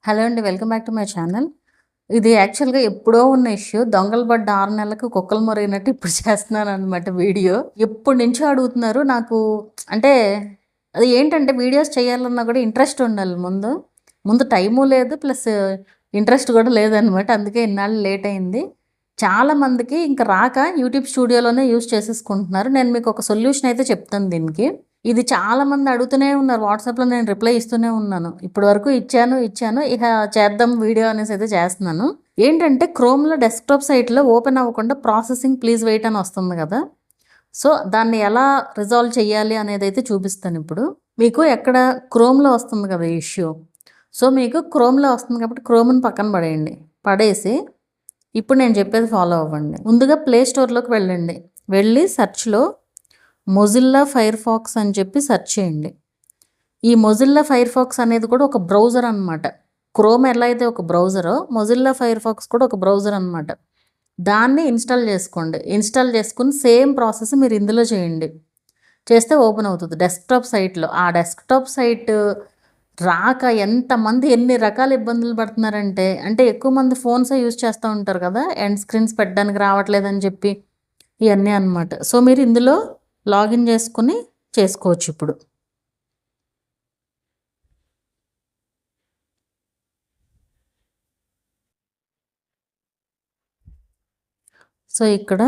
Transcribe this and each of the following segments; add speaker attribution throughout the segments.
Speaker 1: Hello అండి. Welcome back to my channel. ఇది యాక్చువల్‌గా ఎప్పుడో ఉన్న ఇష్యూ. దొంగలు పడ్డ 6 నెలలకు కుక్కలు మొరిగినట్టు ఇప్పుడు చేస్తున్నాననమాట వీడియో. ఎప్పటినుంచో అడుగుతున్నారు. నాకు అంటే అది ఏంటంటే వీడియోస్ చేయాలన్నా కూడా ఇంట్రెస్ట్ ఉండాలి ముందు. ముందు టైము లేదు. ప్లస్ ఇంట్రెస్ట్ కూడా లేదనమాట. అందుకే ఇన్నాళ్ళు లేట్ అయింది. చాలామందికి ఇంక రాక యూట్యూబ్ స్టూడియోలోనే యూజ్ చేసేసుకుంటున్నారు. నేను మీకు ఒక సొల్యూషన్ అయితే చెప్తాను దీనికి. ఇది చాలామంది అడుగుతూనే ఉన్నారు. వాట్సాప్‌లో నేను రిప్లై ఇస్తూనే ఉన్నాను. ఇప్పటి వరకు ఇచ్చాను. ఇక చేద్దాం వీడియో అనేసి అయితే చేస్తున్నాను. ఏంటంటే క్రోమ్‌లో డెస్క్‌టాప్ సైట్‌లో ఓపెన్ అవ్వకుండా ప్రాసెసింగ్ ప్లీజ్ వెయిట్ అని వస్తుంది కదా! సో, దాన్ని ఎలా రిజాల్వ్ చేయాలి అనేదైతే చూపిస్తాను ఇప్పుడు. మీకు ఎక్కడ క్రోమ్‌లో వస్తుంది కదా ఇష్యూ. సో, మీకు క్రోమ్‌లో వస్తుంది కాబట్టి క్రోమ్‌ని పక్కన పడేయండి. పడేసి ఇప్పుడు నేను చెప్పేది ఫాలో అవ్వండి. ముందుగా ప్లే స్టోర్‌లోకి వెళ్ళండి. వెళ్ళి సెర్చ్‌లో మొజిల్లా ఫైర్‌ఫాక్స్ అని చెప్పి సెర్చ్ చేయండి. ఈ మొజిల్లా ఫైర్‌ఫాక్స్ అనేది కూడా ఒక బ్రౌజర్ అనమాట. క్రోమ్ ఎలా అయితే ఒక బ్రౌజరో మొజిల్లా ఫైర్‌ఫాక్స్ కూడా ఒక బ్రౌజర్ అనమాట. దాన్ని ఇన్‌స్టాల్ చేసుకోండి. ఇన్‌స్టాల్ చేసుకొని సేమ్ ప్రాసెస్ మీరు ఇందులో చేయండి. చేస్తే ఓపెన్ అవుతుంది డెస్క్‌టాప్ సైట్‌లో. ఆ డెస్క్‌టాప్ సైట్ రాక ఎంతమంది ఎన్ని రకాల ఇబ్బందులు పడుతున్నారంటే, అంటే ఎక్కువ మంది ఫోన్సే యూజ్ చేస్తూ ఉంటారు కదా! ఎండ్ స్క్రీన్స్ పెట్టడానికి రావట్లేదని చెప్పి ఇయన్నీ అనమాట. సో, మీరు ఇందులో లాగిన్ చేసుకొని చేసుకోవచ్చు ఇప్పుడు. సో, ఇక్కడ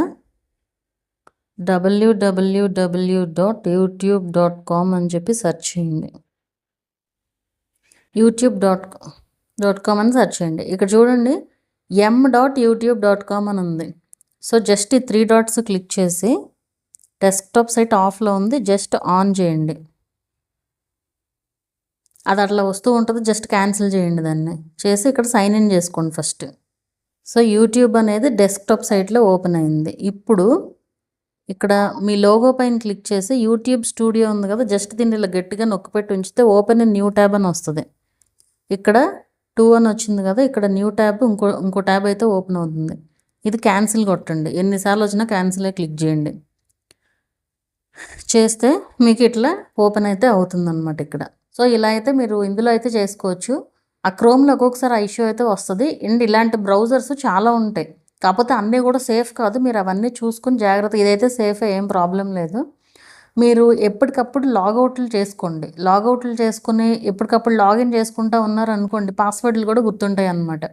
Speaker 1: www.youtube.com అని చెప్పి సెర్చ్ చేయండి. youtube.com అని సెర్చ్ చేయండి. ఇక్కడ చూడండి m.youtube.com అని ఉంది. సో, జస్ట్ ఈ 3 డాట్స్ క్లిక్ చేసి డెస్క్‌టాప్ సైట్ ఆఫ్‌లో ఉంది. జస్ట్ ఆన్ చేయండి. అది అట్లా వస్తూ ఉంటుంది. జస్ట్ క్యాన్సిల్ చేయండి దాన్ని. చేసి ఇక్కడ సైన్ ఇన్ చేసుకోండి ఫస్ట్. సో, యూట్యూబ్ అనేది డెస్క్‌టాప్ సైట్‌లో ఓపెన్ అయింది. ఇప్పుడు ఇక్కడ మీ లోగో పైన క్లిక్ చేసి యూట్యూబ్ స్టూడియో ఉంది కదా! జస్ట్ దీన్ని ఇలా గట్టిగా నొక్కిపెట్టి ఉంచితే ఓపెన్ ఇన్ న్యూ ట్యాబ్ అని వస్తది. ఇక్కడ 2 అని వచ్చింది కదా! ఇక్కడ న్యూ ట్యాబ్ ఇంకో ట్యాబ్ అయితే ఓపెన్ అవుతుంది. ఇది క్యాన్సిల్ కొట్టండి. ఎన్నిసార్లు వచ్చినా క్యాన్సిలే క్లిక్ చేయండి. చేస్తే మీకు ఇట్లా ఓపెన్ అయితే అవుతుందన్నమాట ఇక్కడ. సో, ఇలా అయితే మీరు ఇందులో అయితే చేసుకోవచ్చు. ఆ క్రోమ్‌లో ఒక్కొక్కసారి ఆ ఇష్యూ అయితే వస్తది. అండ్ ఇలాంటి బ్రౌజర్స్ చాలా ఉంటాయి. కాకపోతే అన్నీ కూడా సేఫ్ కాదు. మీరు అవన్నీ చూసుకొని జాగ్రత్తగా ఇదైతే సేఫే, ఏం ప్రాబ్లమ్ లేదు. మీరు ఎప్పటికప్పుడు లాగౌట్లు చేసుకోండి. లాగౌట్లు చేసుకొని ఎప్పటికప్పుడు లాగిన్ చేసుకుంటా ఉన్నారనుకోండి పాస్వర్డ్‌లు కూడా గుర్తుంటాయన్నమాట.